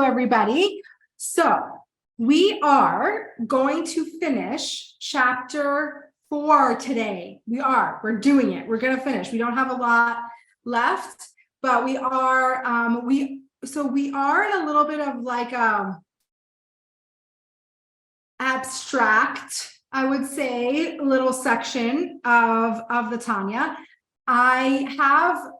Hello, everybody. So we are going to finish chapter 4 today. We're doing it. We're going to finish. We don't have a lot left, but we are, we are in a little bit of like abstract, I would say, little section of the Tanya. Last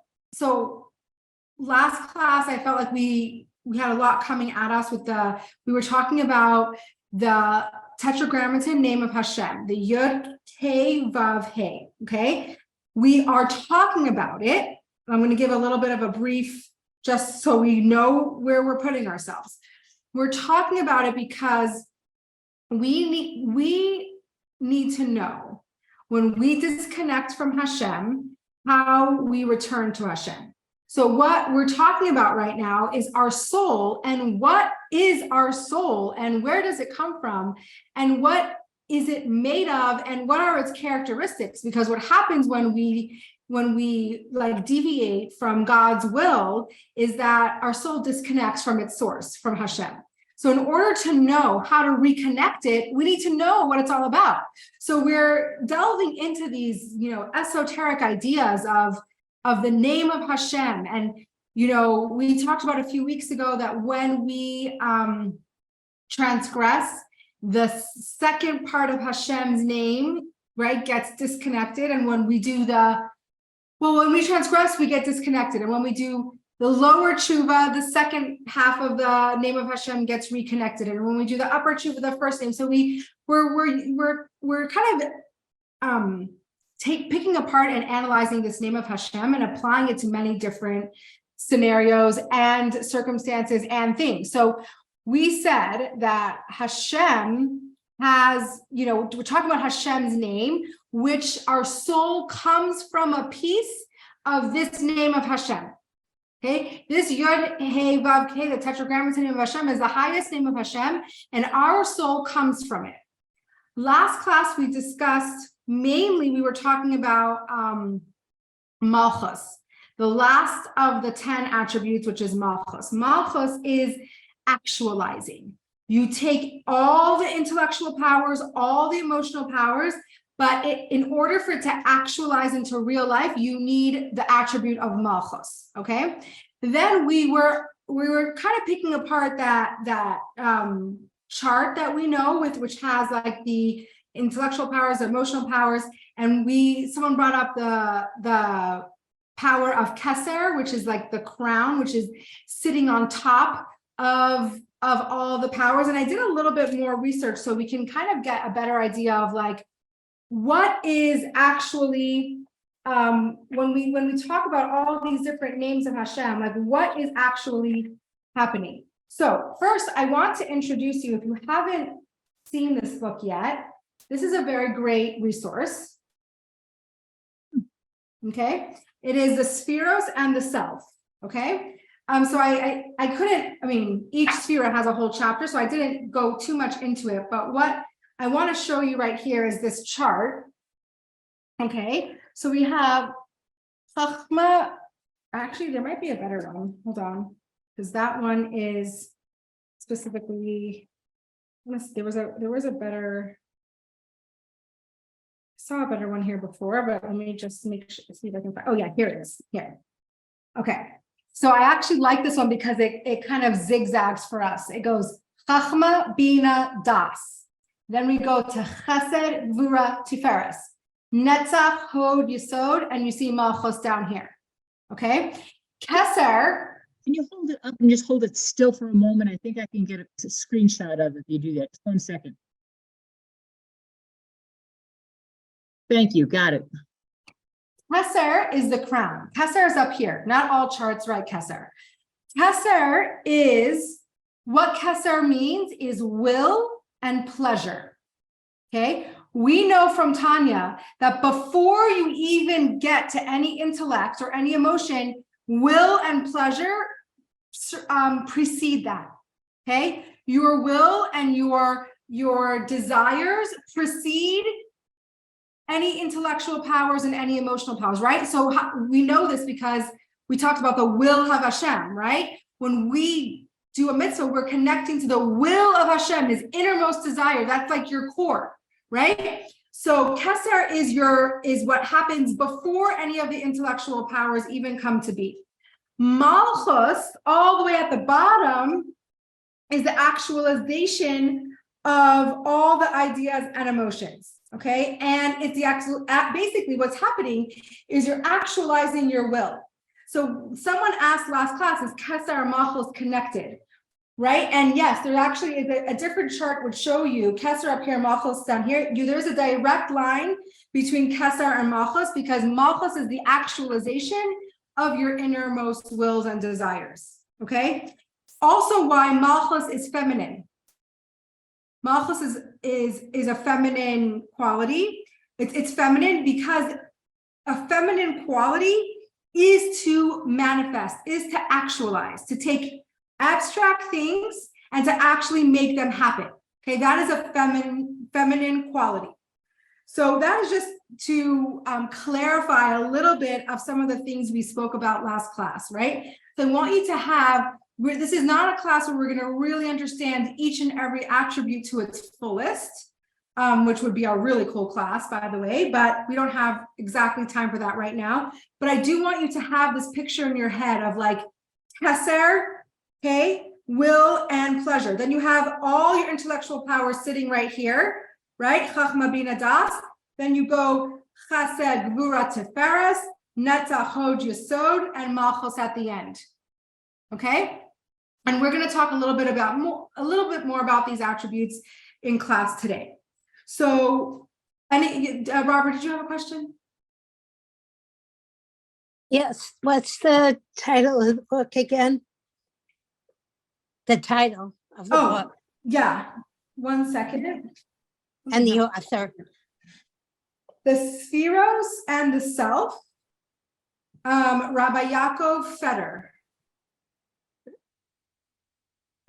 class, I felt like we had a lot coming at us with we were talking about the tetragrammaton name of Hashem, the Yud, He, Vav, He, okay? We are talking about it. I'm going to give a little bit of a brief, just so we know where we're putting ourselves. We're talking about it because we need to know when we disconnect from Hashem, how we return to Hashem. So what we're talking about right now is our soul, and what is our soul, and where does it come from, and what is it made of, and what are its characteristics? Because what happens when we like deviate from God's will is that our soul disconnects from its source, from Hashem. So in order to know how to reconnect it, we need to know what it's all about. So we're delving into these, esoteric ideas of the name of Hashem. And, we talked about a few weeks ago that when we transgress, the second part of Hashem's name, right, gets disconnected. And when we do when we transgress, we get disconnected. And when we do the lower tshuva, the second half of the name of Hashem gets reconnected. And when we do the upper tshuva, the first name. So we're kind of picking apart and analyzing this name of Hashem and applying it to many different scenarios and circumstances and things. So we said that Hashem has, we're talking about Hashem's name, which our soul comes from a piece of this name of Hashem. Okay, this Yod, He, Vav, He, the tetragrammaton name of Hashem, is the highest name of Hashem, and our soul comes from it. Last class we discussed, mainly we were talking about Malchus, the last of the 10 attributes, which is Malchus. Malchus is actualizing. You take all the intellectual powers, all the emotional powers, but in order for it to actualize into real life, you need the attribute of Malchus, okay? Then we were kind of picking apart that chart that we know which has like the intellectual powers, emotional powers, and someone brought up the power of Keser, which is like the crown, which is sitting on top of all the powers. And I did a little bit more research so we can kind of get a better idea of like what is actually when we talk about all these different names of Hashem, like what is actually happening. So first, I want to introduce you, if you haven't seen this book yet, this is a very great resource. Okay, it is the Spheros and the Self. Okay, so I couldn't, each Sphera has a whole chapter, so I didn't go too much into it, but what I want to show you right here is this chart. Okay, so we have Chachma. Actually, there might be a better one. Hold on, because that one is specifically. There was a better. Saw a better one here before, but let me just see if I can find. Oh yeah, here it is. Here. Okay, so I actually like this one because it kind of zigzags for us. It goes Chachma, Bina, Das. Then we go to Chesed, Vura, Tiferes, Netzach, Hod, Yesod, and you see Malchus down here. Okay, Keser. Can you hold it up and just hold it still for a moment? I think I can get a screenshot of it if you do that. Just 1 second. Thank you. Got it. Keser is the crown. Keser is up here. Not all charts write Keser. Keser is, what Keser means is will and pleasure. Okay. We know from Tanya that before you even get to any intellect or any emotion, will and pleasure precede that. Okay. Your will and your desires precede any intellectual powers and any emotional powers, right? So we know this because we talked about the will of Hashem, right? When we do a mitzvah, we're connecting to the will of Hashem, his innermost desire. That's like your core, right? So Keser is what happens before any of the intellectual powers even come to be. Malchus, all the way at the bottom, is the actualization of all the ideas and emotions, okay? And it's the actual, basically what's happening is you're actualizing your will. So someone asked last class, is Keser and Malchus connected, right? And yes, there actually is a different chart would show you Keser up here, Malchus down here. There's a direct line between Keser and Malchus because Malchus is the actualization of your innermost wills and desires, okay? Also why Malchus is feminine. Malchus is a feminine quality. It's feminine because a feminine quality is to manifest, is to actualize, to take abstract things and to actually make them happen. Okay, that is a feminine quality. So that is just to clarify a little bit of some of the things we spoke about last class, right? So I want you to have, this is not a class where we're going to really understand each and every attribute to its fullest, which would be a really cool class, by the way, but we don't have exactly time for that right now. But I do want you to have this picture in your head of like Keser, okay, will and pleasure. Then you have all your intellectual powers sitting right here, right? Chachma bina das. Then you go Chesed, Gvura, Tiferes, Netzach, Hod, Yesod, and Malchus at the end. Okay, and we're going to talk a little bit more about these attributes in class today. So, Robert, did you have a question? Yes. What's the title of the book again? The title of the book. Yeah. 1 second. And the author. The Spheros and the Self, Rabbi Yaakov Feder.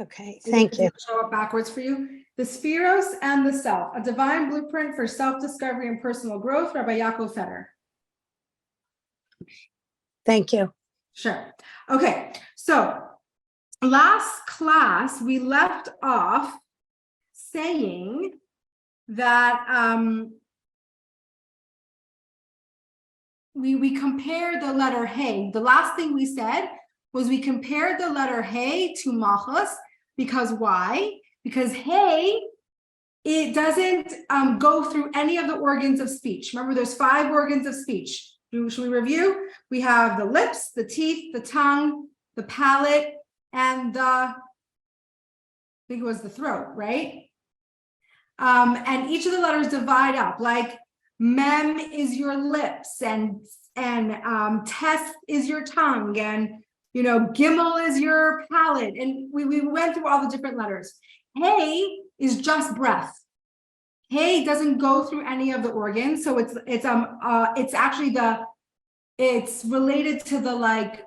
Okay, thank you. Show up backwards for you. The Spheros and the Self, a divine blueprint for self-discovery and personal growth, Rabbi Yaakov Feder. Thank you. Sure. Okay, so last class we left off saying that we compared the letter Hey. The last thing we said was we compared the letter Hey to Malchus because why? Because Hey, it doesn't go through any of the organs of speech. Remember, there's 5 organs of speech. Should we review? We have the lips, the teeth, the tongue, the palate, and I think it was the throat, right? And each of the letters divide up, like Mem is your lips, and Tes is your tongue, and Gimel is your palate, and we went through all the different letters. Hey is just breath. Hey doesn't go through any of the organs, so it's actually it's related to the like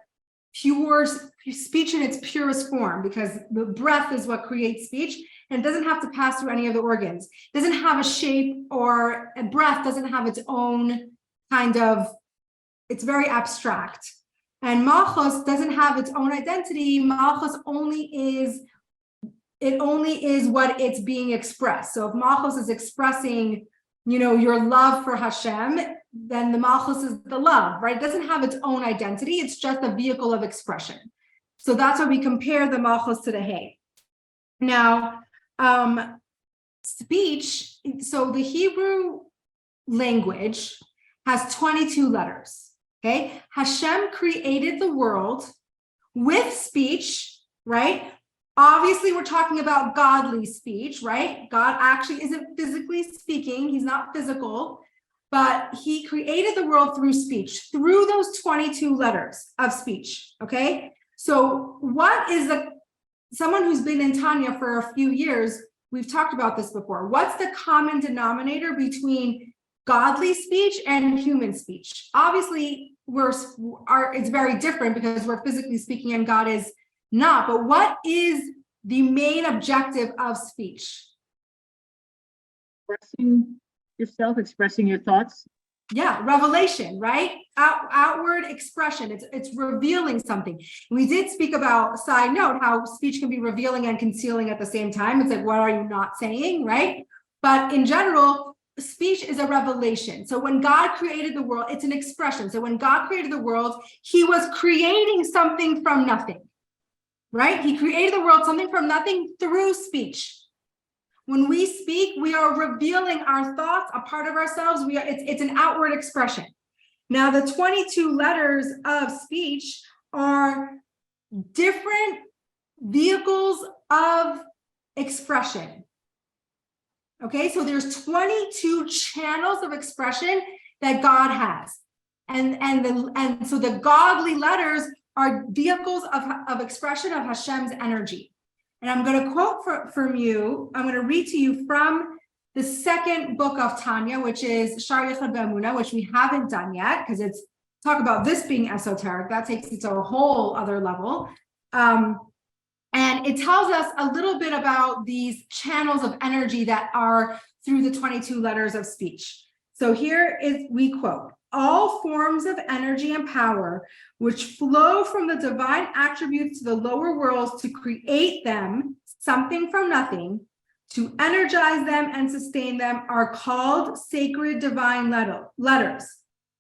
pure speech in its purest form, because the breath is what creates speech, and it doesn't have to pass through any of the organs. It doesn't have a shape, or a breath doesn't have its own kind of, it's very abstract. And Malchus doesn't have its own identity. Malchus only is what it's being expressed. So if Malchus is expressing, your love for Hashem, then the Malchus is the love, right? It doesn't have its own identity. It's just a vehicle of expression. So that's why we compare the Malchus to the Hey. Now, speech, so the Hebrew language has 22 letters, okay? Hashem created the world with speech, right? Obviously, we're talking about godly speech, right? God actually isn't physically speaking. He's not physical, but he created the world through speech, through those 22 letters of speech, okay? So what is someone who's been in Tanya for a few years, we've talked about this before. What's the common denominator between godly speech and human speech? Obviously, it's very different because we're physically speaking and God is not, but what is the main objective of speech? Expressing yourself, expressing your thoughts. Yeah, revelation, right? Outward expression. It's revealing something. We did speak about, side note, how speech can be revealing and concealing at the same time. It's like, what are you not saying, right? But in general, speech is a revelation. So when God created the world, it's an expression. So when God created the world, he was creating something from nothing, right? He created the world, something from nothing, through speech. When we speak, we are revealing our thoughts, a part of ourselves. It's an outward expression. Now, the 22 letters of speech are different vehicles of expression. Okay, so there's 22 channels of expression that God has. And so the godly letters are vehicles of expression of Hashem's energy. And I'm going to quote from you. I'm going to read to you from the second book of Tanya, which is Shar Yechad B'Emunah, which we haven't done yet, because it's talk about this being esoteric. That takes it to a whole other level. And it tells us a little bit about these channels of energy that are through the 22 letters of speech. So here is, we quote, all forms of energy and power which flow from the divine attributes to the lower worlds to create them, something from nothing, to energize them and sustain them, are called sacred divine letters.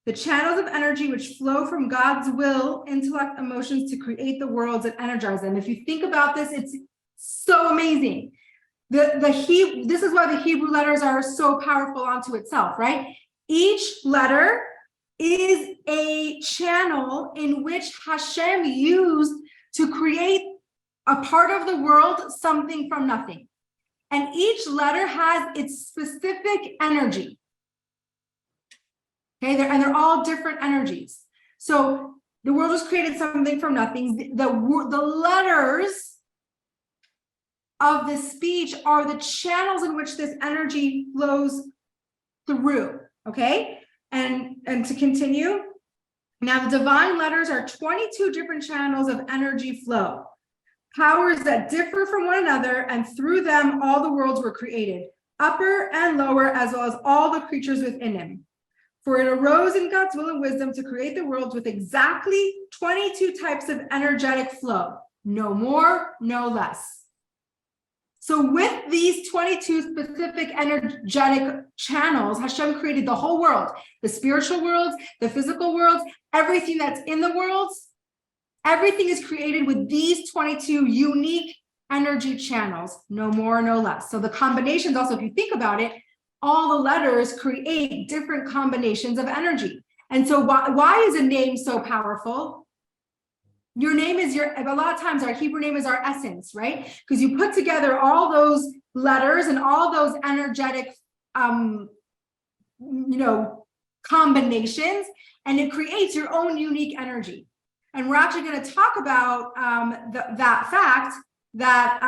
The channels of energy which flow from God's will, intellect, emotions to create the worlds and energize them. If you think about this, it's so amazing. This is why the Hebrew letters are so powerful onto itself, right? Each letter is a channel in which Hashem used to create a part of the world, something from nothing. And each letter has its specific energy. Okay, they're all different energies. So the world was created something from nothing. The letters of the speech are the channels in which this energy flows through. Okay, and to continue, now the divine letters are 22 different channels of energy flow, powers that differ from one another, and through them all the worlds were created, upper and lower, as well as all the creatures within him. For it arose in God's will and wisdom to create the worlds with exactly 22 types of energetic flow, no more, no less. So with these 22 specific energetic channels, Hashem created the whole world, the spiritual worlds, the physical worlds, everything that's in the worlds, everything is created with these 22 unique energy channels, no more, no less. So the combinations also, if you think about it, all the letters create different combinations of energy. And so why is a name so powerful? Your name is a lot of times our Hebrew name is our essence, right? Because you put together all those letters and all those energetic, combinations, and it creates your own unique energy. And we're actually going to talk about that fact that,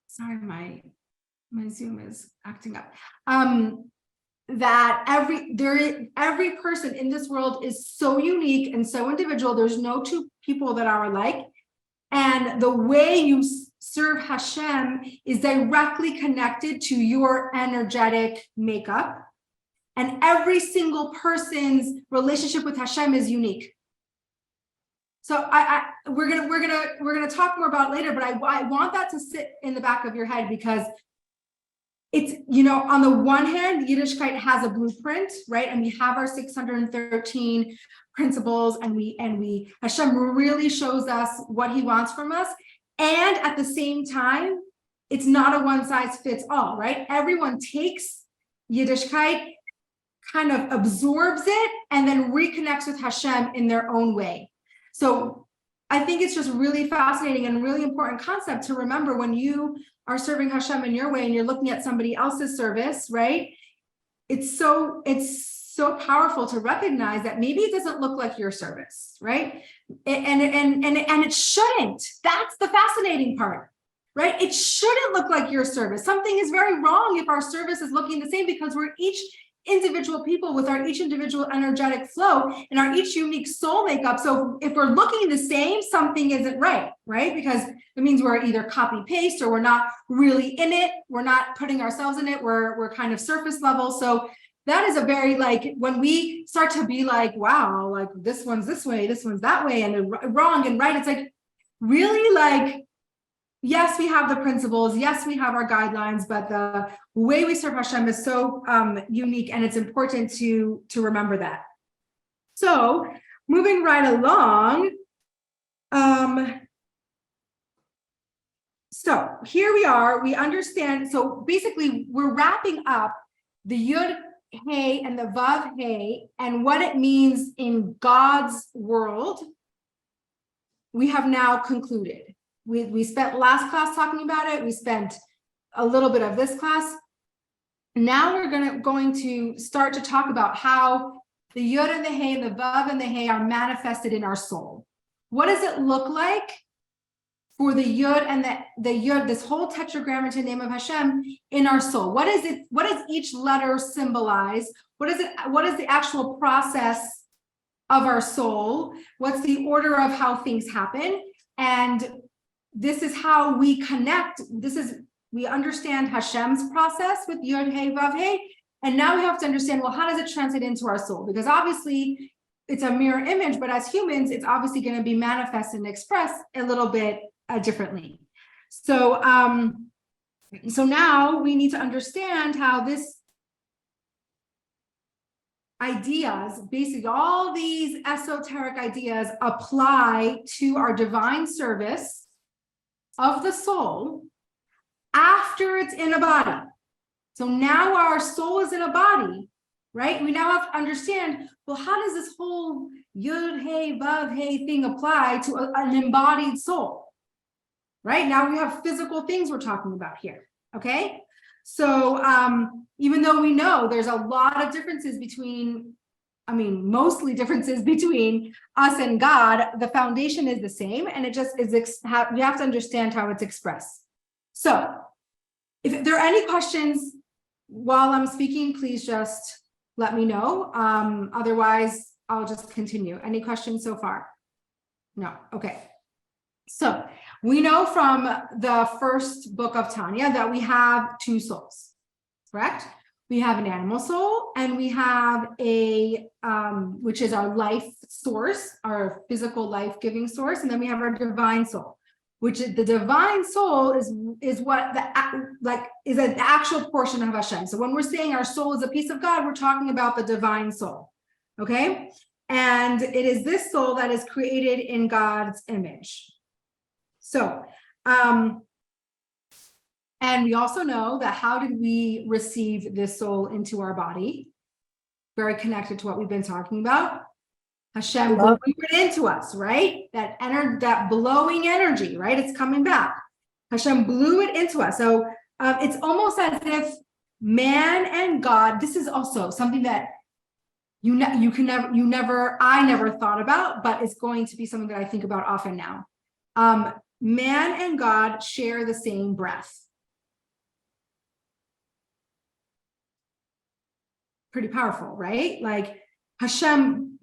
sorry, my Zoom is acting up. That every person in this world is so unique and so individual. There's no two people that are alike. And the way you serve Hashem is directly connected to your energetic makeup. And every single person's relationship with Hashem is unique. So we're gonna talk more about it later, but I want that to sit in the back of your head, because it's, on the one hand, Yiddishkeit has a blueprint, right? And we have our 613 principles, and Hashem really shows us what he wants from us. And at the same time, it's not a one size fits all, right? Everyone takes Yiddishkeit, kind of absorbs it, and then reconnects with Hashem in their own way. So I think it's just really fascinating and really important concept to remember when you are serving Hashem in your way and you're looking at somebody else's service, right? It's so powerful to recognize that maybe it doesn't look like your service, right? And it shouldn't. That's the fascinating part, right? It shouldn't look like your service. Something is very wrong if our service is looking the same, because we're each individual people with our each individual energetic flow and our each unique soul makeup. So if we're looking the same, something isn't right? Because it means we're either copy paste, or we're not really in it. We're not putting ourselves in it. We're kind of surface level. So that is a very, like, when we start to be like, wow, like this one's this way, this one's that way, and wrong and right, it's like, really, like, yes, we have the principles, yes, we have our guidelines, but the way we serve Hashem is so unique, and it's important to remember that. So moving right along, so here we are, we understand, so basically we're wrapping up the Yud Hey and the Vav Hey and what it means in God's world. We have now concluded. We spent last class talking about it. We spent a little bit of this class. Now we're going to start to talk about how the Yud and the Hey and the Vav and the Hey are manifested in our soul. What does it look like for the Yud and the Yud, this whole tetragrammaton name of Hashem in our soul? What is it? What does each letter symbolize? What is it? What is the actual process of our soul? What's the order of how things happen? And this is how we connect. We understand Hashem's process with Yud Hey Vav Hey, and now we have to understand, well, how does it translate into our soul? Because obviously it's a mirror image, but as humans, it's obviously going to be manifested and expressed a little bit differently. So, so now we need to understand how this ideas, basically all these esoteric ideas, apply to our divine service of the soul after it's in a body. So now our soul is in a body, right? We now have to understand, well, how does this whole Yud Hey Vav Hey thing apply to an embodied soul? Right now we have physical things we're talking about here. Okay, so even though we know there's a lot of differences between, mostly differences between us and God, the foundation is the same, and it just is. You have to understand how it's expressed. So, if there are any questions while I'm speaking, please just let me know. Otherwise, I'll just continue. Any questions so far? No. Okay. So we know from the first book of Tanya that we have two souls, correct? We have an animal soul, and we have a, which is our life source, our physical life-giving source, and then we have our divine soul, which is the divine soul is what is an actual portion of Hashem. So when we're saying our soul is a piece of God, we're talking about the divine soul, okay? And it is this soul that is created in God's image. So, and we also know that how did we receive this soul into our body? Very connected to what we've been talking about. Hashem blew it into us, right? That blowing energy, right? It's coming back. Hashem blew it into us. So it's almost as if man and God, this is also something that I never thought about, but it's going to be something that I think about often now. Man and God share the same breath. Pretty powerful, right? Like Hashem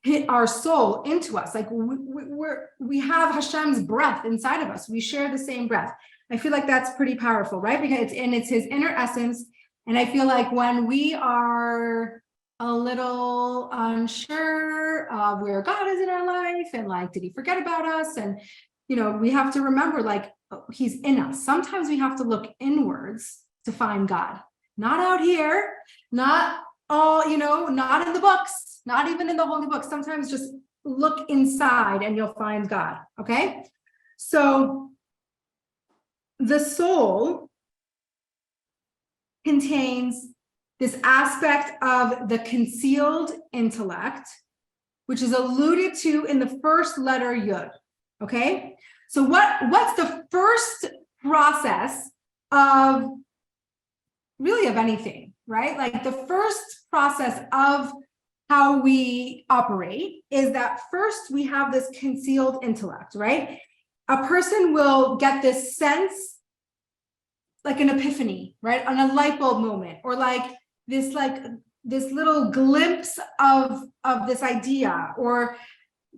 hit our soul into us. Like we have Hashem's breath inside of us. We share the same breath. I feel like that's pretty powerful, right? Because it's his inner essence. And I feel like when we are a little unsure of where God is in our life, and like, did he forget about us? And, we have to remember, like, he's in us. Sometimes we have to look inwards to find God, not out here, not not in the books, not even in the holy books. Sometimes just look inside and you'll find God. Okay. So the soul contains this aspect of the concealed intellect, which is alluded to in the first letter Yud. Okay, so what's the first process of anything, right? Like the first process of how we operate is that first we have this concealed intellect, right? A person will get this sense, like an epiphany, right? On a light bulb moment, or this little glimpse of this idea, or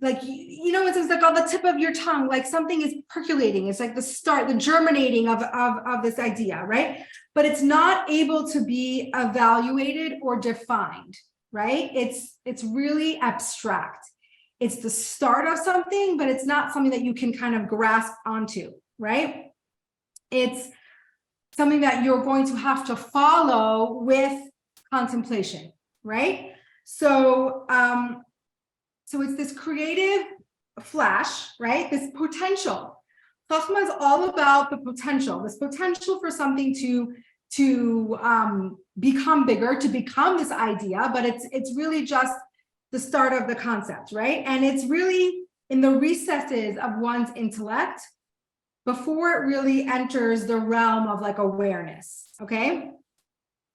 it's like on the tip of your tongue, like something is percolating. It's like the start, the germinating of this idea, right? But it's not able to be evaluated or defined, right? It's really abstract. It's the start of something, but it's not something that you can kind of grasp onto, right? It's something that you're going to have to follow with contemplation, right? So it's this creative flash, right? This potential. Chachma is all about the potential, this potential for something to become bigger, to become this idea, but it's really just the start of the concept, right? And it's really in the recesses of one's intellect before it really enters the realm of like awareness, okay?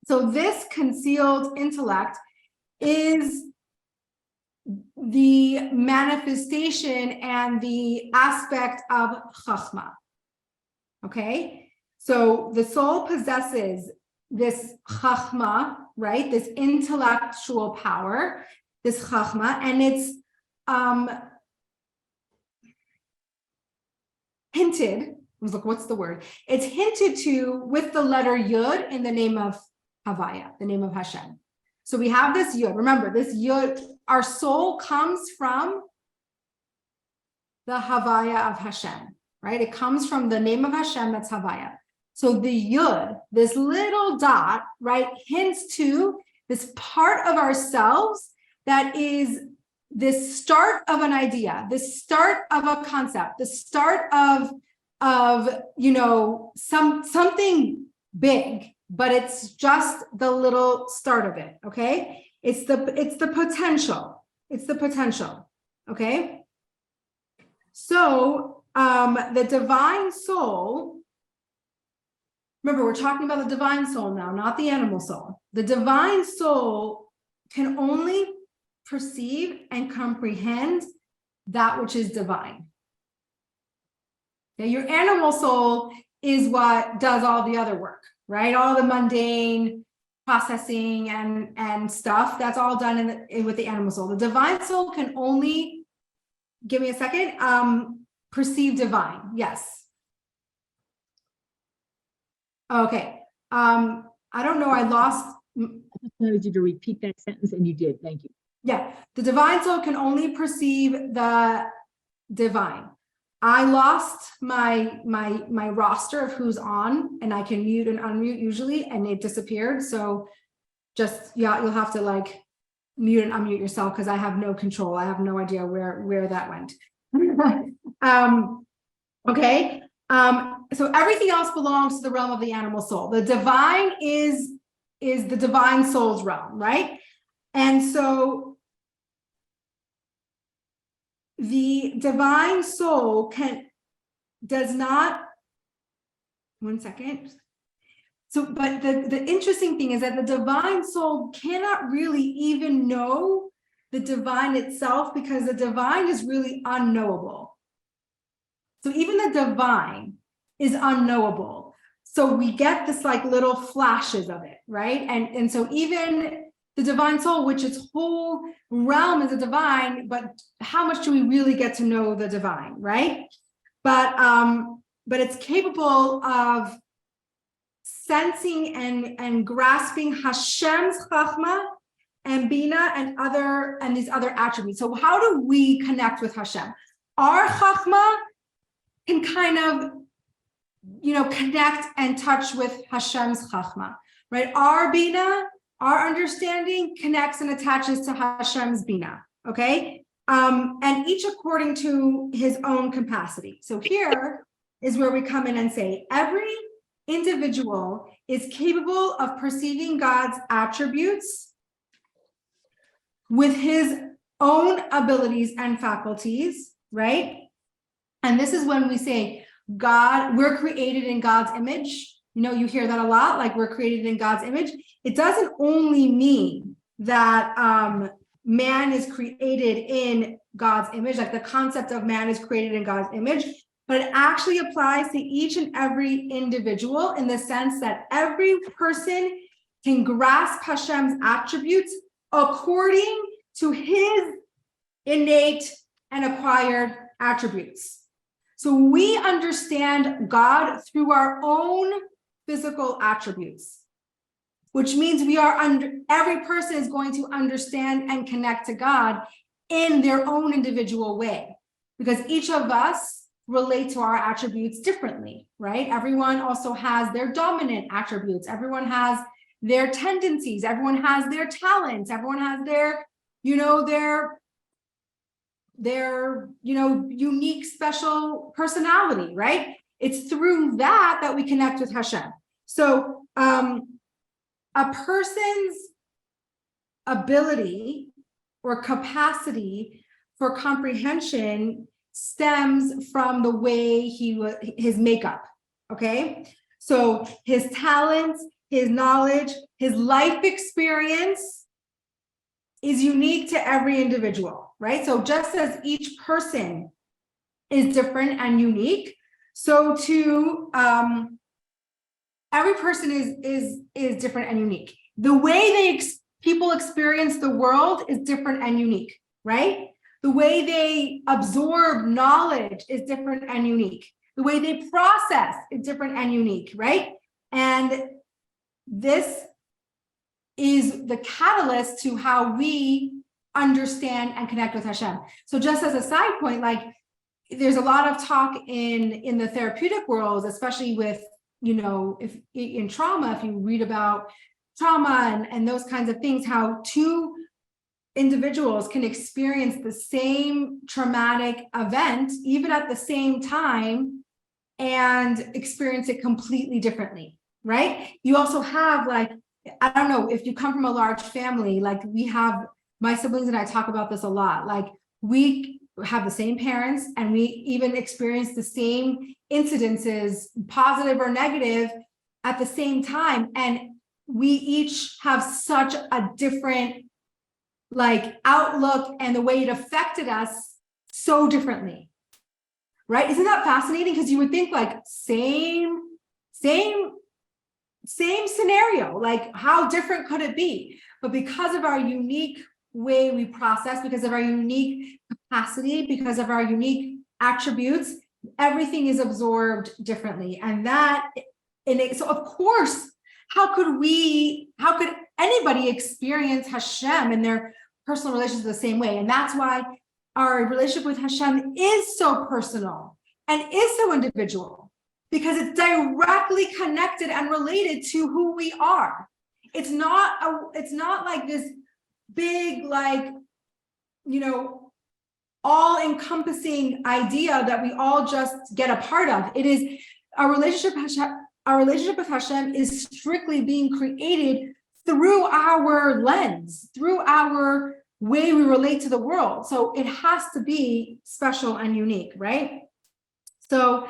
So this concealed intellect is the manifestation and the aspect of Chachma, okay? So the soul possesses this Chachma, right? This intellectual power, this Chachma, and it's hinted, look, what's the word? It's hinted to with the letter Yud in the name of Havaya, the name of Hashem. So we have this Yud. Remember, this Yud, our soul comes from the Havaya of Hashem, right? It comes from the name of Hashem, that's Havaya. So the Yud, this little dot, right, hints to this part of ourselves that is this start of an idea, the start of a concept, the start of something big, but it's just the little start of it, okay? It's the potential. It's the potential, okay? So the divine soul, remember, we're talking about the divine soul now, not the animal soul. The divine soul can only perceive and comprehend that which is divine. Now, your animal soul is what does all the other work, right? All the mundane processing and stuff, that's all done with the animal soul. The divine soul can only, give me a second, perceive divine. Yes. Okay. I don't know, I lost. I just wanted you to repeat that sentence, and you did. Thank you. Yeah, the divine soul can only perceive the divine. I lost my roster of who's on, and I can mute and unmute usually, and it disappeared. So just, yeah, you'll have to like mute and unmute yourself because I have no control. I have no idea where that went. Okay. So everything else belongs to the realm of the animal soul. The divine is the divine soul's realm, right? And so the divine soul does not, one second. So, but the interesting thing is that the divine soul cannot really even know the divine itself because the divine is really unknowable. So even the divine is unknowable. So we get this like little flashes of it, right? And so even the divine soul, which its whole realm is a divine, but how much do we really get to know the divine, right? But it's capable of sensing and grasping Hashem's chachma and bina and these other attributes. So how do we connect with Hashem? Our chachma can kind of, connect and touch with Hashem's chachma, right? Our bina, our understanding connects and attaches to Hashem's bina, okay? And each according to his own capacity. So here is where we come in and say, every individual is capable of perceiving God's attributes with his own abilities and faculties, right? And this is when we say, God, we're created in God's image. You hear that a lot, like we're created in God's image. It doesn't only mean that man is created in God's image, like the concept of man is created in God's image, but it actually applies to each and every individual in the sense that every person can grasp Hashem's attributes according to his innate and acquired attributes. So we understand God through our own physical attributes, which means every person is going to understand and connect to God in their own individual way, because each of us relate to our attributes differently, right? Everyone also has their dominant attributes. Everyone has their tendencies. Everyone has their talents. Everyone has their unique, special personality, right? It's through that we connect with Hashem. So a person's ability or capacity for comprehension stems from the way his makeup, okay? So his talents, his knowledge, his life experience is unique to every individual, right? So just as each person is different and unique, so too every person is different and unique. The way people experience the world is different and unique, right? The way they absorb knowledge is different and unique. The way they process is different and unique, right? And this is the catalyst to how we understand and connect with Hashem. So just as a side point, like there's a lot of talk in the therapeutic world, especially with, if in trauma, if you read about trauma and those kinds of things, how two individuals can experience the same traumatic event, even at the same time, and experience it completely differently, right? You also have, like, I don't know, if you come from a large family, like my siblings and I talk about this a lot, like we have the same parents and we even experience the same incidences, positive or negative, at the same time. And we each have such a different outlook, and the way it affected us so differently, right? Isn't that fascinating? Because you would think same scenario, like how different could it be? But because of our unique way we process, because of our unique capacity, because of our unique attributes, everything is absorbed differently. So of course, how could anybody experience Hashem in their personal relations the same way? And that's why our relationship with Hashem is so personal and is so individual, because it's directly connected and related to who we are. It's not like this big, all-encompassing idea that we all just get a part of. It is our relationship with Hashem is strictly being created through our lens, through our way we relate to the world. So it has to be special and unique, right? So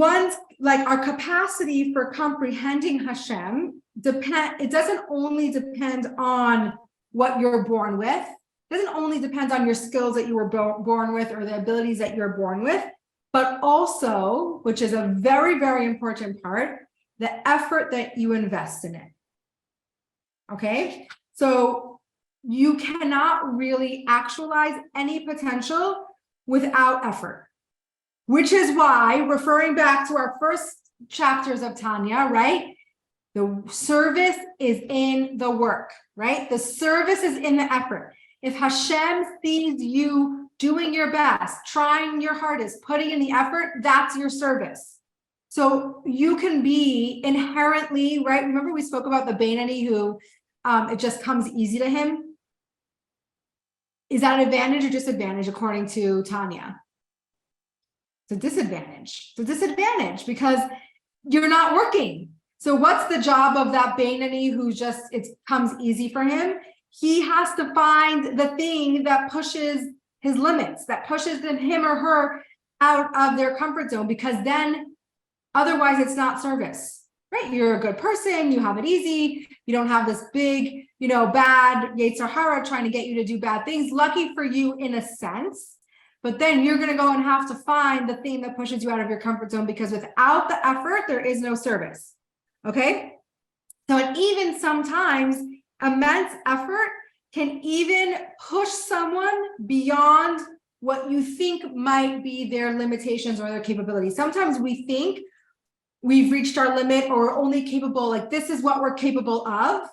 our capacity for comprehending Hashem it doesn't only depend on what you're born with. It doesn't only depend on your skills that you were born with or the abilities that you're born with, but also, which is a very, very important part, the effort that you invest in it. Okay? So you cannot really actualize any potential without effort, which is why, referring back to our first chapters of Tanya, right? The service is in the work, right? The service is in the effort. If Hashem sees you doing your best, trying your hardest, putting in the effort, that's your service. So you can be inherently, right? Remember we spoke about the Beinoni who it just comes easy to him. Is that an advantage or disadvantage according to Tanya? It's a disadvantage. It's a disadvantage because you're not working. So what's the job of that Beinoni who it comes easy for him? He has to find the thing that pushes his limits, that pushes him or her out of their comfort zone, because then otherwise it's not service, right? You're a good person, you have it easy, you don't have this big, bad Yetzer Hara trying to get you to do bad things. Lucky for you in a sense, but then you're going to go and have to find the thing that pushes you out of your comfort zone, because without the effort, there is no service. Okay? So, and even sometimes immense effort can even push someone beyond what you think might be their limitations or their capabilities. Sometimes we think we've reached our limit or we're only capable, like this is what we're capable of.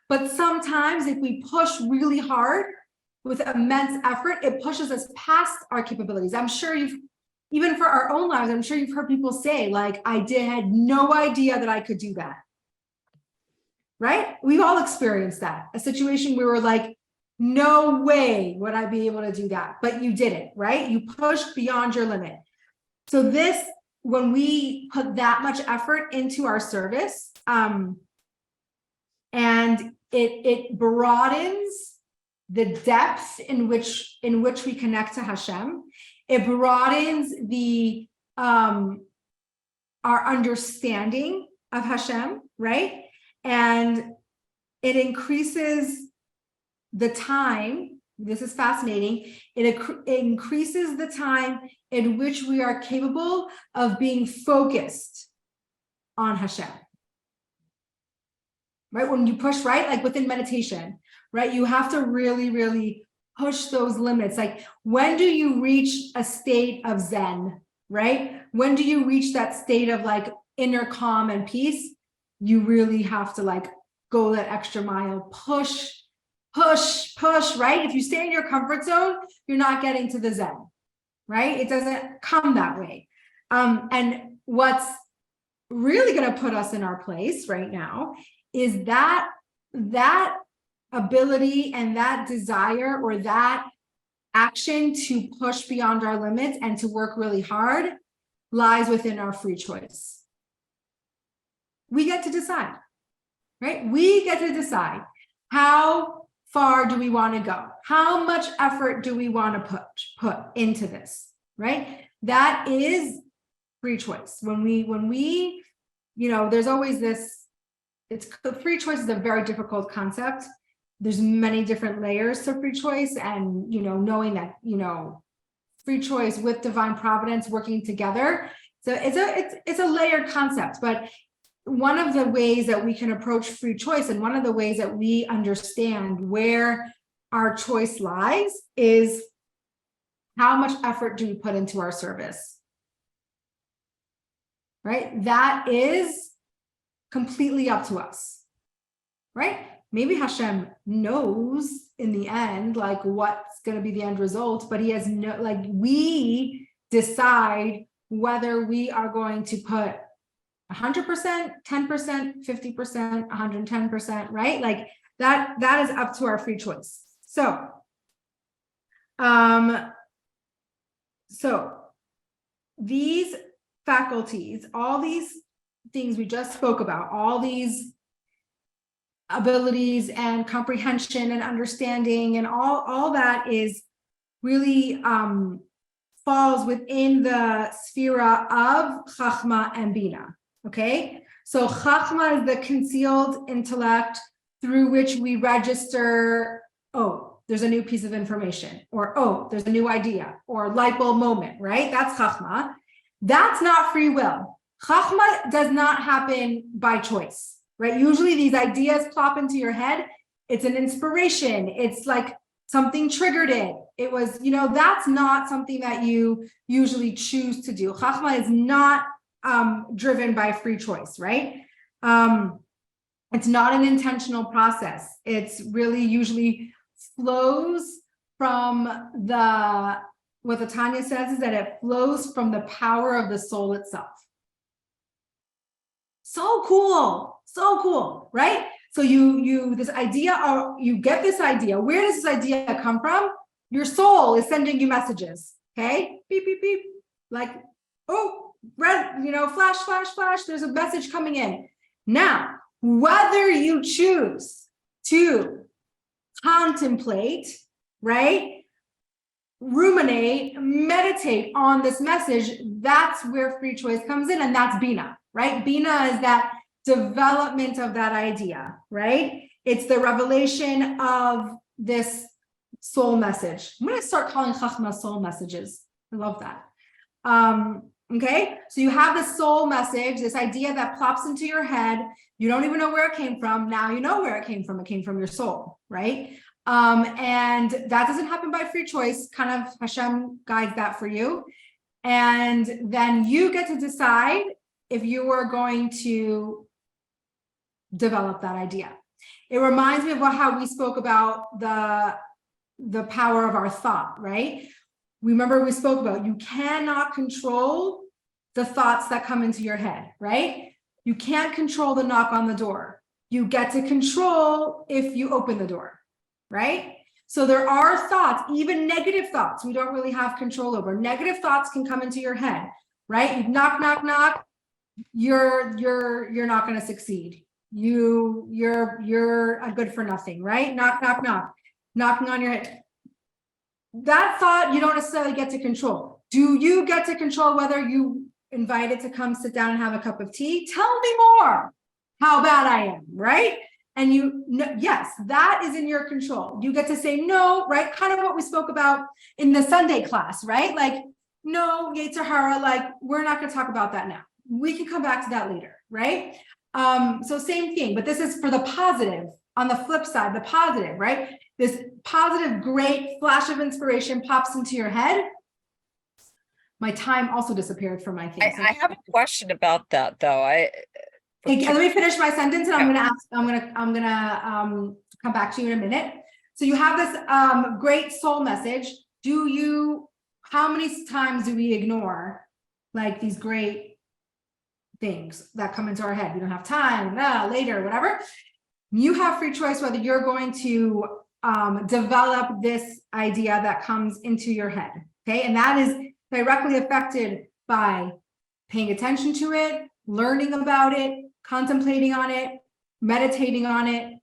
But sometimes if we push really hard with immense effort, it pushes us past our capabilities. I'm sure even for our own lives, I'm sure you've heard people say, like, I had no idea that I could do that. Right? We've all experienced that. A situation where we're like, no way would I be able to do that. But you did it, right? You pushed beyond your limit. So when we put that much effort into our service, and it broadens the depth in which we connect to Hashem. It broadens our understanding of Hashem, right? And it increases the time. This is fascinating. It increases the time in which we are capable of being focused on Hashem. Right? When you push, right? Like within meditation, right? You have to really, really push those limits. Like, when do you reach a state of Zen, right? When do you reach that state of like inner calm and peace? You really have to like go that extra mile, push, right? If you stay in your comfort zone, you're not getting to the Zen, right? It doesn't come that way. And what's really going to put us in our place right now is that ability and that desire or that action to push beyond our limits and to work really hard lies within our free choice. We get to decide, right? We get to decide how far do we want to go? How much effort do we want to put into this, right? That is free choice. When we, there's always this, free choice is a very difficult concept. There's many different layers to free choice, and, knowing that, free choice with divine providence working together. So it's a layered concept, but one of the ways that we can approach free choice, and one of the ways that we understand where our choice lies, is how much effort do we put into our service, right? That is completely up to us, right? Maybe Hashem knows in the end, like, what's going to be the end result, but he has we decide whether we are going to put 100%, 10%, 50%, 110%, right? Like that is up to our free choice. So these faculties, all these things we just spoke about, all these abilities and comprehension and understanding and all that is really falls within the sphere of Chachma and Bina. Okay, so Chachma is the concealed intellect through which we register, oh, there's a new piece of information, or oh, there's a new idea, or light bulb moment, right? That's Chachma. That's not free will. Chachma does not happen by choice, right? Usually these ideas plop into your head. It's an inspiration. It's like something triggered it. It was, that's not something that you usually choose to do. Chachma is not driven by free choice, right? It's not an intentional process. It's really usually flows from what the Tanya says is that it flows from the power of the soul itself. So cool, right? So you this idea, or you get this idea. Where does this idea come from? Your soul is sending you messages, okay? Beep, beep, beep. Like, oh, red, flash, flash, flash. There's a message coming in. Now, whether you choose to contemplate, right? Ruminate, meditate on this message, that's where free choice comes in, and that's Bina, right? Bina is that development of that idea, right? It's the revelation of this soul message. I'm going to start calling Chachma soul messages. I love that. Okay, so you have this soul message, this idea that plops into your head. You don't even know where it came from. Now you know where it came from. It came from your soul, right? And that doesn't happen by free choice. Kind of Hashem guides that for you. And then you get to decide if you are going to develop that idea. It reminds me of how we spoke about the power of our thought, right? Remember we spoke about you cannot control the thoughts that come into your head, right? You can't control the knock on the door. You get to control if you open the door, right? So there are thoughts, even negative thoughts, we don't really have control over. Negative thoughts can come into your head, right? You knock, knock, knock. You're not going to succeed. You're a good for nothing, right? Knock, knock, knock, knocking on your head. That thought you don't necessarily get to control. Do you get to control whether you invite it to come sit down and have a cup of tea? Tell me more. How bad I am, right? And yes, that is in your control. You get to say no, right? Kind of what we spoke about in the Sunday class, right? Like, no, Yetzer Hara, like, we're not going to talk about that now. We can come back to that later, right? So same thing, but this is for the positive. On the flip side, the positive, right? This positive, great flash of inspiration pops into your head. My time also disappeared from my thing. I have a question about that though. Okay, let me finish my sentence, and I'm gonna come back to you in a minute. So you have this great soul message. How many times do we ignore like these great things that come into our head? We don't have time, later, whatever. You have free choice whether you're going to develop this idea that comes into your head. Okay, and that is directly affected by paying attention to it, learning about it, contemplating on it, meditating on it,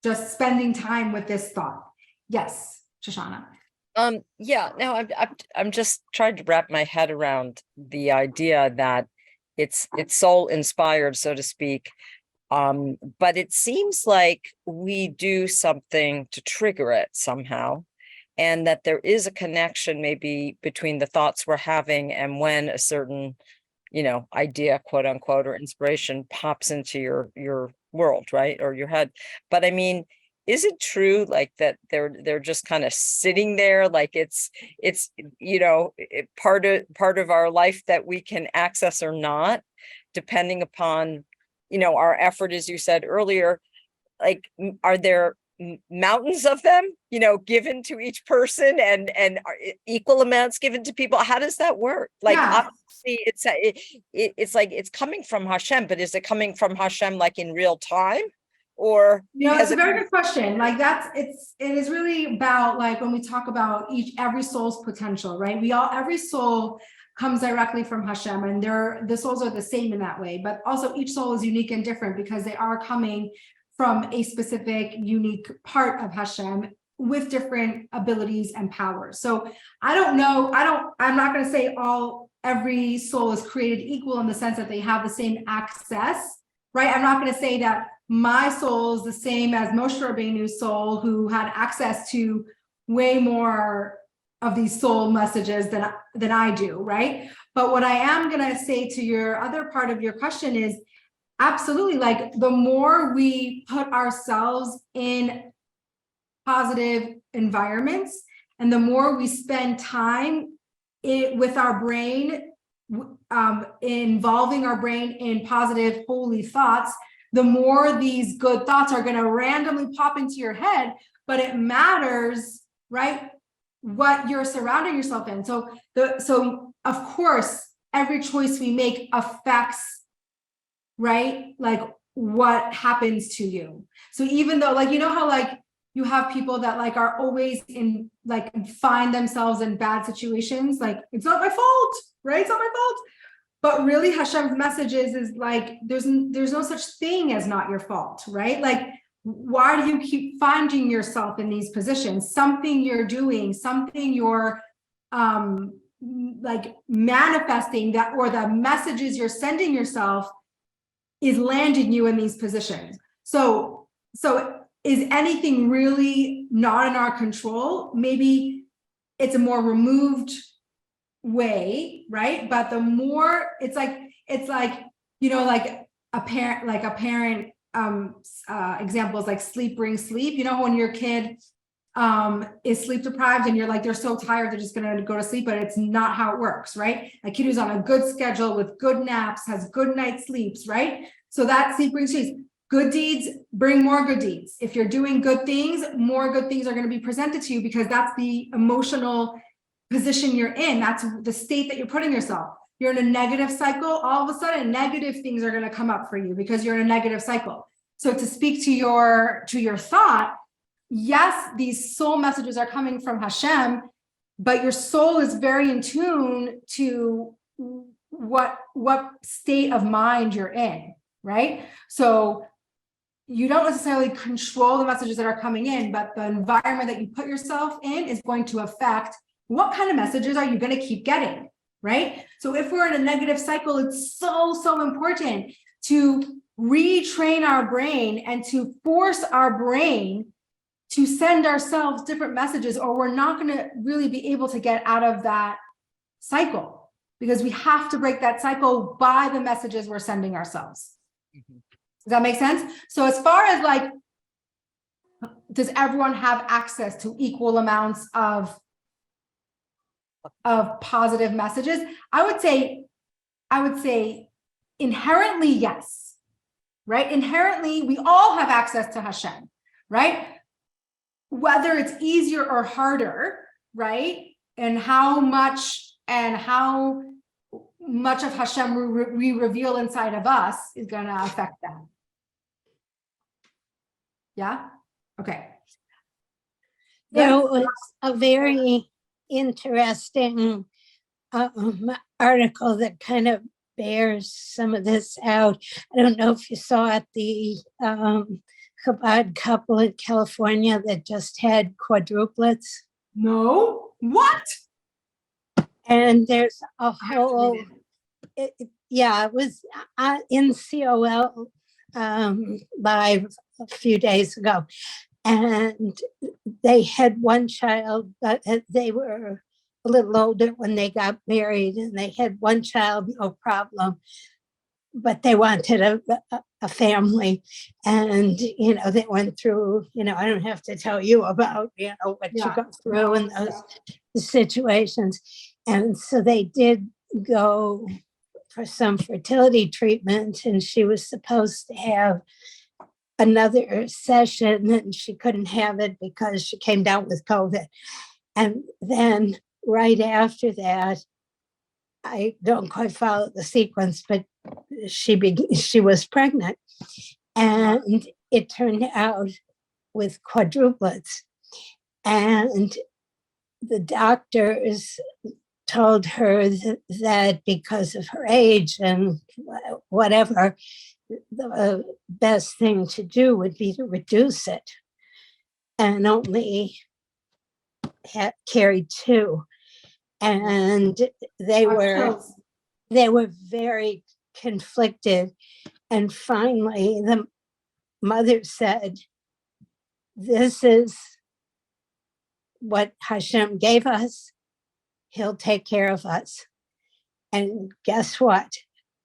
just spending time with this thought. Yes, Shoshana. Yeah, no, I'm just trying to wrap my head around the idea that it's soul inspired, so to speak. But it seems like we do something to trigger it somehow, and that there is a connection maybe between the thoughts we're having and when a certain, idea, quote unquote, or inspiration pops into your world, right? Or your head. But I mean, is it true like that they're just kind of sitting there, like it's part of our life that we can access or not, depending upon our effort, as you said earlier? Like, are there mountains of them, given to each person, and are equal amounts given to people? How does that work? Like, Yeah. obviously it's like it's coming from Hashem, but is it coming from Hashem like in real time, or It's a very good question. Like it is really about, like, when we talk about every soul's potential, right? Every soul comes directly from Hashem, and the souls are the same in that way, but also each soul is unique and different because they are coming from a specific, unique part of Hashem with different abilities and powers. So I don't know, I'm not going to say every soul is created equal in the sense that they have the same access, right? I'm not going to say that my soul is the same as Moshe Rabbeinu's soul, who had access to way more of these soul messages than I do, right? But what I am going to say to your other part of your question is, absolutely, like, the more we put ourselves in positive environments, and the more we spend time with our brain, involving our brain in positive, holy thoughts, the more these good thoughts are going to randomly pop into your head. But it matters, right, what you're surrounding yourself in. So of course, every choice we make affects, right, like, what happens to you. So even though, like, how, like, you have people that, like, are always in, like, find themselves in bad situations, like, it's not my fault, right? It's not my fault. But really, Hashem's message is like, there's no such thing as not your fault, right? Like, why do you keep finding yourself in these positions? Something you're doing, something you're like manifesting, that, or the messages you're sending yourself is landing you in these positions. So is anything really not in our control? Maybe it's a more removed way, right? But the more, it's like like a parent examples like sleep brings sleep. You know, when your kid is sleep deprived and you're like, they're so tired, they're just gonna go to sleep, but it's not how it works, right? A kid who's on a good schedule with good naps, has good night sleeps, right? So that sleep brings sleep. Good deeds bring more good deeds. If you're doing good things, more good things are going to be presented to you, because that's the emotional position you're in. That's the state that you're putting yourself. You're in a negative cycle, all of a sudden negative things are going to come up for you because you're in a negative cycle. So to speak to your thought, yes, these soul messages are coming from Hashem, but your soul is very in tune to what state of mind you're in, right? So you don't necessarily control the messages that are coming in, but the environment that you put yourself in is going to affect what kind of messages are you going to keep getting, right? So if we're in a negative cycle, it's so important to retrain our brain and to force our brain to send ourselves different messages, or we're not going to really be able to get out of that cycle, because we have to break that cycle by the messages we're sending ourselves. Does that make sense? So as far as like, does everyone have access to equal amounts of positive messages? I would say inherently, yes, right? Inherently, we all have access to Hashem, right? Whether it's easier or harder, right? And how much of Hashem we reveal inside of us is going to affect that. Yeah? Okay. There was a very interesting article that kind of bears some of this out. I don't know if you saw it, the Chabad couple in California that just had quadruplets. No? What? And there's a I have to whole, read it. yeah, it was in COL live a few days ago. And they had one child, but they were a little older when they got married, and they had one child, no problem. But they wanted a family, and they went through. I don't have to tell you about what you go through in those situations, and so they did go for some fertility treatment, and she was supposed to have another session, and she couldn't have it because she came down with COVID. And then right after that, I don't quite follow the sequence, but she was pregnant, and it turned out with quadruplets. And the doctors told her that because of her age and whatever, the best thing to do would be to reduce it and only carry two. And they were very conflicted. And finally, the mother said, "This is what Hashem gave us. He'll take care of us." And guess what?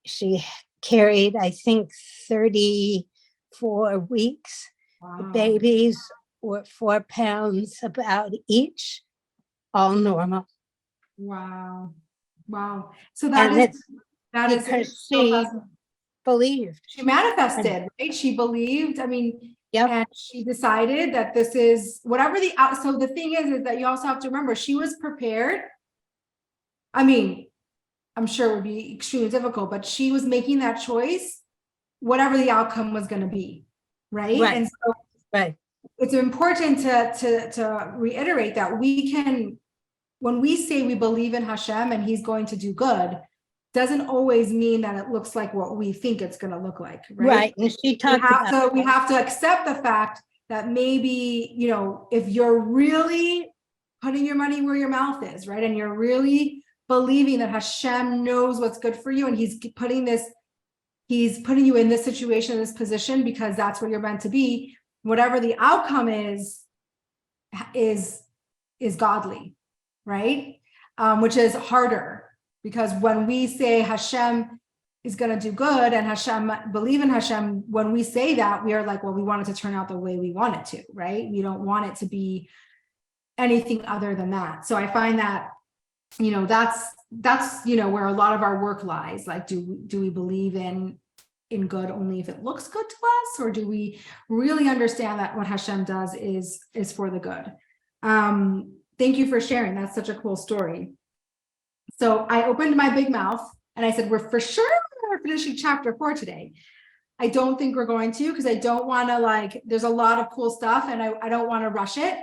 She carried, I think, 34 weeks. Wow. The babies were 4 pounds about each, all normal. Wow. So that is because she believed. She manifested, right? She believed. I mean, Yep. And she decided that this is whatever the out. So the thing is that you also have to remember she was prepared. I mean, I'm sure it would be extremely difficult, but she was making that choice, whatever the outcome was going to be, right? And so it's important to reiterate that we can, when we say we believe in Hashem and he's going to do good, doesn't always mean that it looks like what we think it's going to look like, right? And she talked about we have to accept the fact that maybe, if you're really putting your money where your mouth is, right? And you're really believing that Hashem knows what's good for you, and he's putting you in this situation, this position, because that's where you're meant to be. Whatever the outcome is godly, right? Which is harder, because when we say Hashem is going to do good and Hashem, believe in Hashem, when we say that, we are like, well, we want it to turn out the way we want it to, right? We don't want it to be anything other than that. So I find that, that's where a lot of our work lies. Like, do we believe in good only if it looks good to us, or do we really understand that what Hashem does is for the good? Thank you for sharing. That's such a cool story. So I opened my big mouth and I said, we're for sure finishing chapter 4 today. I don't think we're going to, because I don't want to, there's a lot of cool stuff and I don't want to rush it.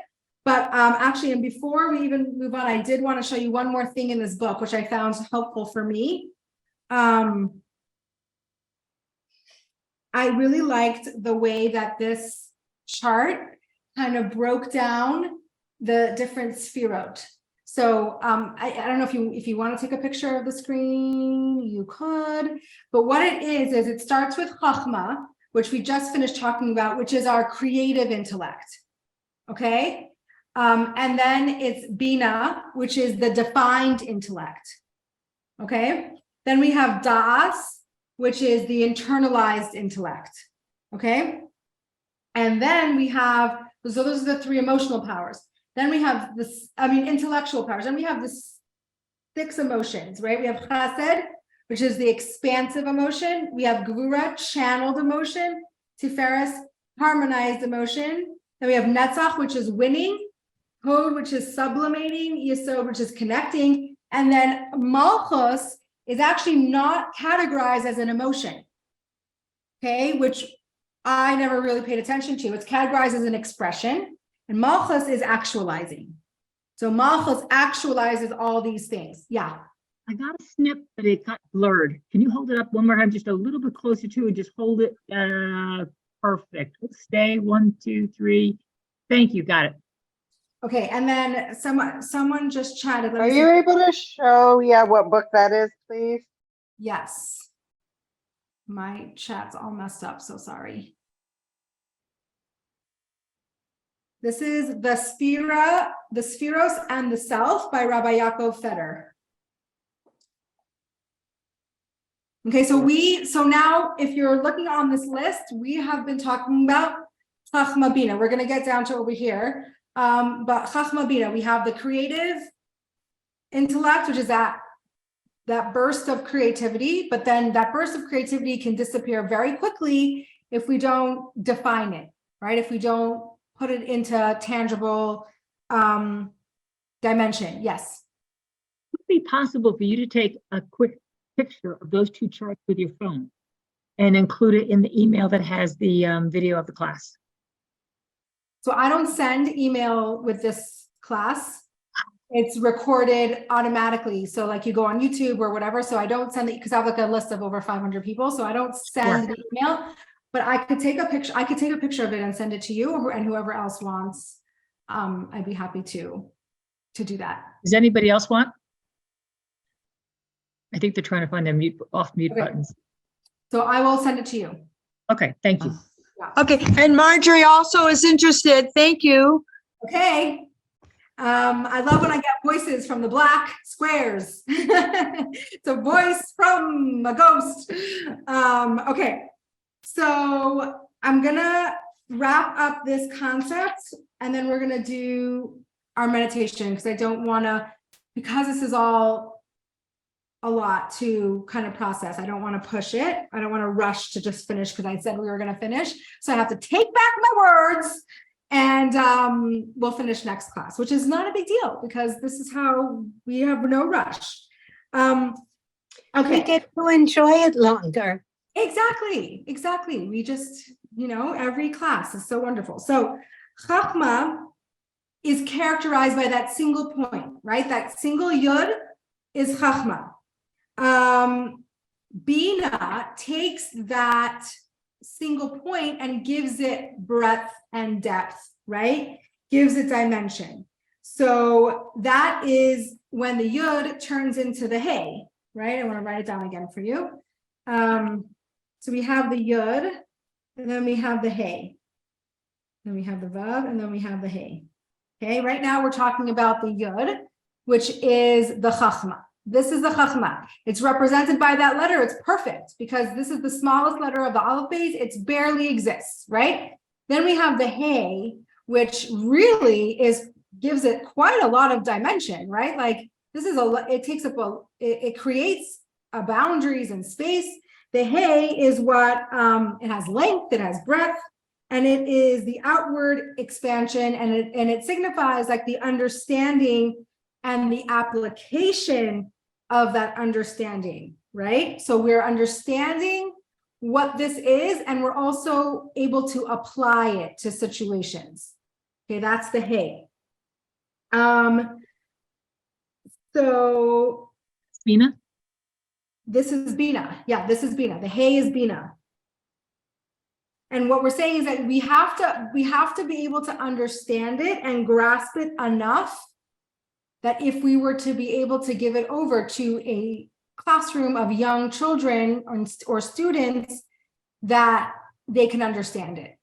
But actually, and before we even move on, I did want to show you one more thing in this book, which I found helpful for me. I really liked the way that this chart kind of broke down the different sefirot. So I don't know if you want to take a picture of the screen, you could. But what it is it starts with Chachma, which we just finished talking about, which is our creative intellect. Okay. And then it's Bina, which is the defined intellect. Okay. Then we have Das, which is the internalized intellect. Okay. And then we have, so those are the 3 emotional powers. Then we have intellectual powers. Then we have the 6 emotions, right? We have Chesed, which is the expansive emotion. We have Gvura, channeled emotion. Tiferes, harmonized emotion. Then we have Netzach, which is winning. Hod, which is sublimating. Yesod, which is connecting. And then Malchus is actually not categorized as an emotion, okay? Which I never really paid attention to. It's categorized as an expression. And Malchus is actualizing. So Malchus actualizes all these things. Yeah. I got a snip, but it got blurred. Can you hold it up one more time, just a little bit closer to it? Just hold it. Perfect. Stay. 1, 2, 3. Thank you. Got it. Okay. And then someone just chatted. Are you able to show, what book that is, please? Yes. My chat's all messed up. So sorry. This is the Spheros and the Self by Rabbi Yaakov Feder. Okay, so now if you're looking on this list, we have been talking about Chachma Bina. We're going to get down to over here. But Chachma Bina, we have the creative intellect, which is that burst of creativity, but then that burst of creativity can disappear very quickly if we don't define it, right? If we don't put it into tangible dimension. Yes. Would it be possible for you to take a quick picture of those 2 charts with your phone and include it in the email that has the video of the class? So I don't send email with this class. It's recorded automatically. So like you go on YouTube or whatever. So I don't send it because I have like a list of over 500 people. So I don't send the email. But I could take a picture. I could take a picture of it and send it to you, and whoever else wants. I'd be happy to do that. Does anybody else want? I think they're trying to find their off mute buttons. So I will send it to you. Okay, thank you. Okay, and Marjorie also is interested. Thank you. Okay. I love when I get voices from the black squares. It's a voice from a ghost. Okay. So I'm gonna wrap up this concept and then we're gonna do our meditation because I don't wanna, because this is all a lot to kind of process. I don't want to push it. I don't want to rush to just finish because I said we were going to finish. So I have to take back my words and we'll finish next class, which is not a big deal because this is how we have no rush. Okay. We get to enjoy it longer. Exactly. We just, every class is so wonderful. So Chachma is characterized by that single point, right? That single yud is Chachma. Bina takes that single point and gives it breadth and depth, right? Gives it dimension. So that is when the yud turns into the hey, right? I want to write it down again for you. So we have the yud, and then we have the hey. Then we have the vav, and then we have the hey. Okay, right now we're talking about the yud, which is the chachma. This is the Chachma. It's represented by that letter. It's perfect because this is the smallest letter of the Aleph-Beis. It barely exists, right? Then we have the Hey, which really gives it quite a lot of dimension, right? Like this is it takes up it creates boundaries and space. The Hey is what, it has length, it has breadth, and it is the outward expansion, and it signifies like the understanding and the application of that understanding, right? So we're understanding what this is, and we're also able to apply it to situations. Okay, that's the Hey. So Bina? this is Bina. Yeah, this is Bina. The Hey is Bina. And what we're saying is that we have to be able to understand it and grasp it enough that if we were to be able to give it over to a classroom of young children or students, that they can understand it,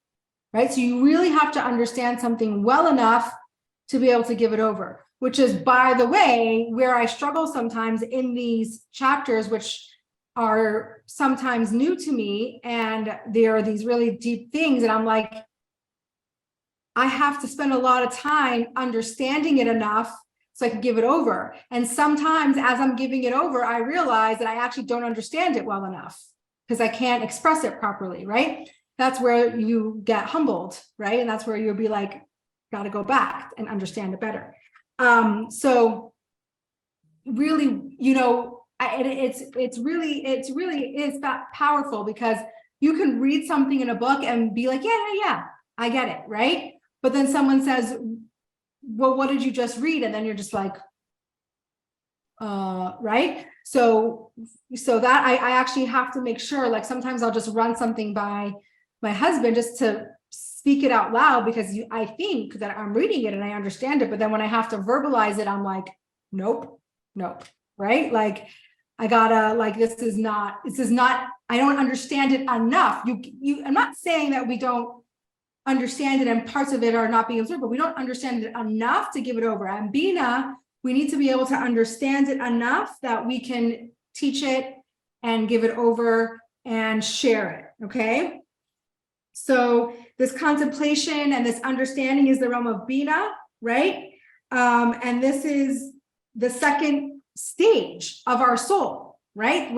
right? So you really have to understand something well enough to be able to give it over, which is, by the way, where I struggle sometimes in these chapters, which are sometimes new to me, and there are these really deep things, and I'm like, I have to spend a lot of time understanding it enough so I can give it over. And sometimes as I'm giving it over, I realize that I actually don't understand it well enough because I can't express it properly, right? That's where you get humbled, right? And that's where you'll be like, got to go back and understand it better. So really, you know, it's really that powerful, because you can read something in a book and be like, yeah, I get it, right? But then someone says, well, what did you just read? And then you're just like, right? So that I actually have to make sure, like sometimes I'll just run something by my husband just to speak it out loud, because I think that I'm reading it and I understand it. But then when I have to verbalize it, I'm like, nope, right? Like I gotta, like, this is not, I don't understand it enough. I'm not saying that we don't understand it and parts of it are not being observed, but we don't understand it enough to give it over. And Bina, we need to be able to understand it enough that we can teach it and give it over and share it, okay? So this contemplation and this understanding is the realm of Bina, right? And this is the second stage of our soul, right?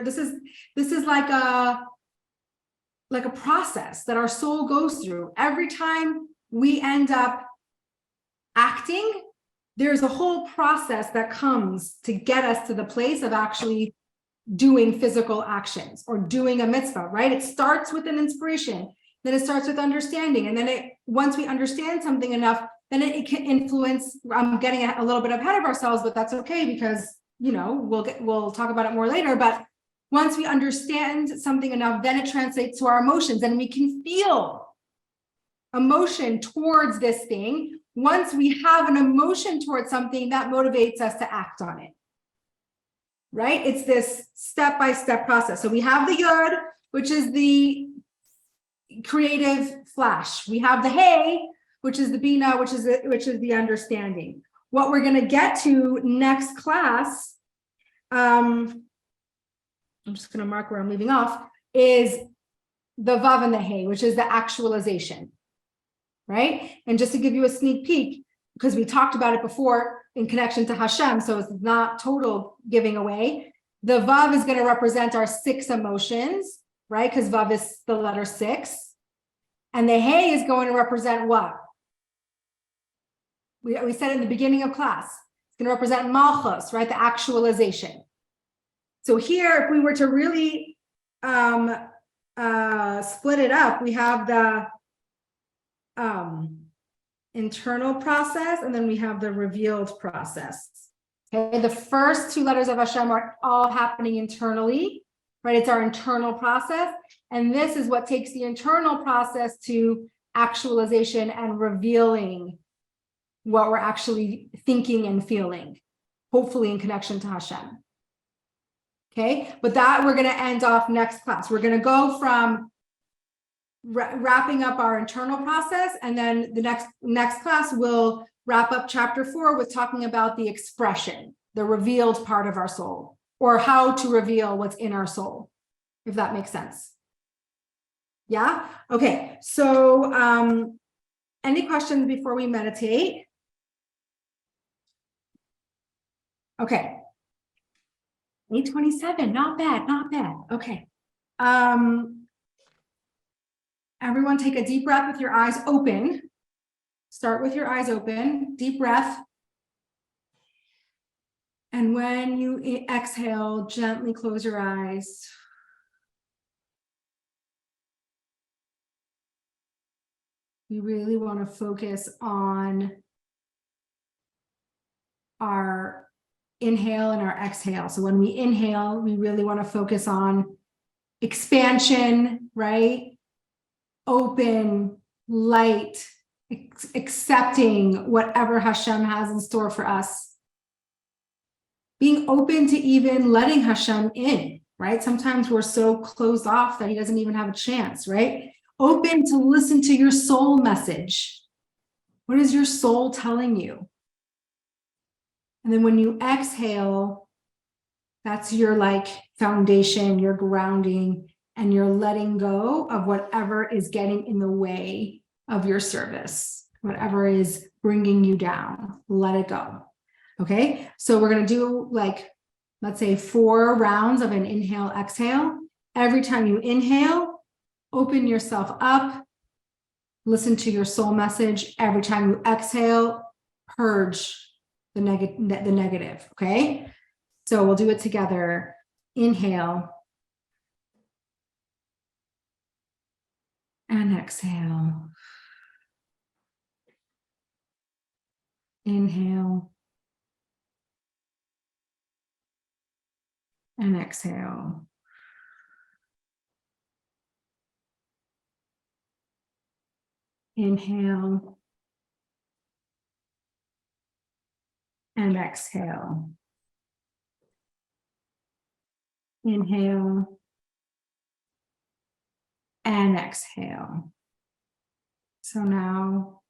This is like a process that our soul goes through. Every time we end up acting, there's a whole process that comes to get us to the place of actually doing physical actions or doing a mitzvah, right? It starts with an inspiration, then it starts with understanding, and then once we understand something enough, then it can influence. I'm getting a little bit ahead of ourselves, but that's okay, because you know we'll talk about it more later. But once we understand something enough, then it translates to our emotions, and we can feel emotion towards this thing. Once we have an emotion towards something, that motivates us to act on it, right? It's this step-by-step process. So we have the Yud, which is the creative flash. We have the Hey, which is the Bina, which is the understanding. What we're going to get to next class, I'm just going to mark where I'm leaving off, is the Vav and the Hey, which is the actualization, right? And just to give you a sneak peek, because we talked about it before in connection to Hashem, so it's not total giving away. The Vav is going to represent our 6 emotions, right? Because Vav is the letter 6. And the Hey is going to represent what? We said in the beginning of class, it's going to represent Malchus, right? The actualization. So here, if we were to really split it up, we have the internal process, and then we have the revealed process. Okay, the first 2 letters of Hashem are all happening internally, right? It's our internal process. And this is what takes the internal process to actualization and revealing what we're actually thinking and feeling, hopefully in connection to Hashem. Okay, but that we're going to end off next class. We're going to go from wrapping up our internal process, and then the next class we'll wrap up chapter 4 with talking about the expression, the revealed part of our soul, or how to reveal what's in our soul, if that makes sense. Yeah? Okay, so any questions before we meditate? Okay. 8:27, not bad, not bad. Okay. Everyone take a deep breath with your eyes open. Start with your eyes open, deep breath. And when you exhale, gently close your eyes. We really want to focus on our inhale and our exhale. So when we inhale, we really want to focus on expansion, right? Open, light, accepting whatever Hashem has in store for us. Being open to even letting Hashem in, right? Sometimes we're so closed off that he doesn't even have a chance, right? Open to listen to your soul message. What is your soul telling you? And then when you exhale, that's your like foundation, your grounding, and you're letting go of whatever is getting in the way of your service, whatever is bringing you down. Let it go. Okay, so we're going to do like, let's say 4 rounds of an inhale, exhale. Every time you inhale, open yourself up, listen to your soul message. Every time you exhale, purge the negative. Okay, so we'll do it together. Inhale and exhale. Inhale and exhale. Inhale and exhale. Inhale and exhale. So now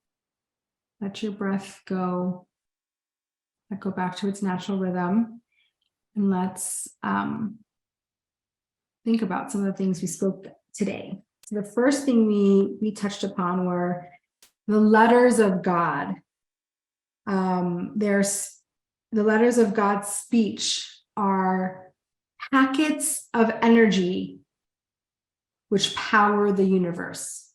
let your breath go. Let go back to its natural rhythm. And let's think about some of the things we spoke today. So the first thing we touched upon were the letters of God. There's the letters of God's speech are packets of energy which power the universe.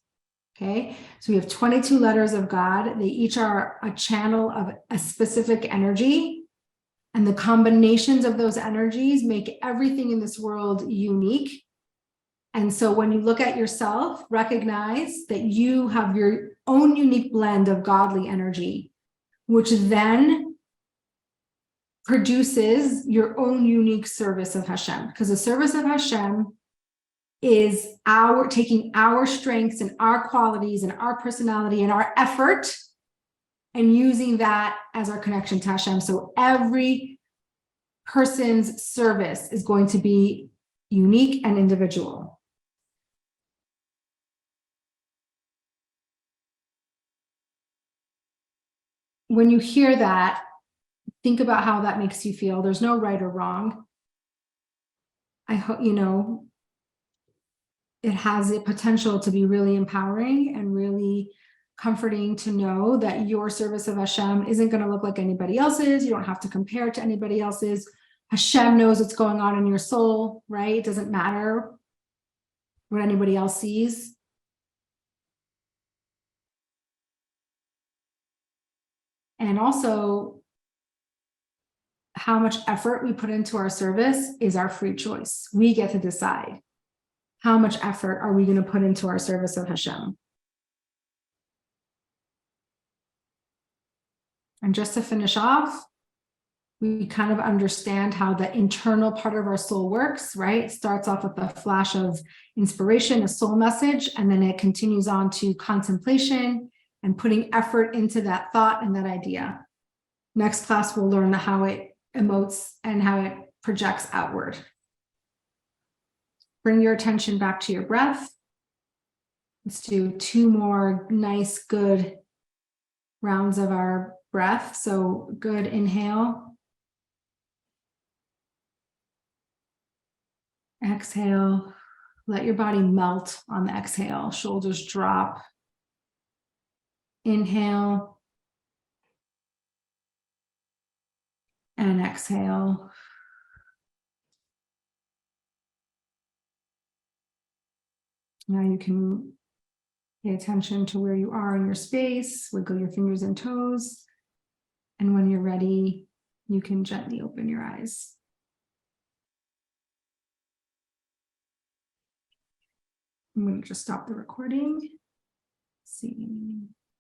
Okay, so we have 22 letters of God. They each are a channel of a specific energy, and the combinations of those energies make everything in this world unique. And so when you look at yourself, recognize that you have your own unique blend of godly energy, which then produces your own unique service of Hashem. Because the service of Hashem is our taking our strengths and our qualities and our personality and our effort and using that as our connection to Hashem. So every person's service is going to be unique and individual. When you hear that, think about how that makes you feel. There's no right or wrong. I hope, it has the potential to be really empowering and really comforting to know that your service of Hashem isn't going to look like anybody else's. You don't have to compare it to anybody else's. Hashem knows what's going on in your soul, right? It doesn't matter what anybody else sees. And also, how much effort we put into our service is our free choice. We get to decide. How much effort are we going to put into our service of Hashem? And just to finish off, we kind of understand how the internal part of our soul works, right? It starts off with a flash of inspiration, a soul message, and then it continues on to contemplation and putting effort into that thought and that idea. Next class, we'll learn how it emotes and how it projects outward. Bring your attention back to your breath. Let's do 2 more nice, good rounds of our breath. So good inhale Exhale, let your body melt on the exhale, shoulders drop. Inhale. And exhale. Now you can pay attention to where you are in your space, wiggle your fingers and toes. And when you're ready, you can gently open your eyes. I'm going to just stop the recording. See.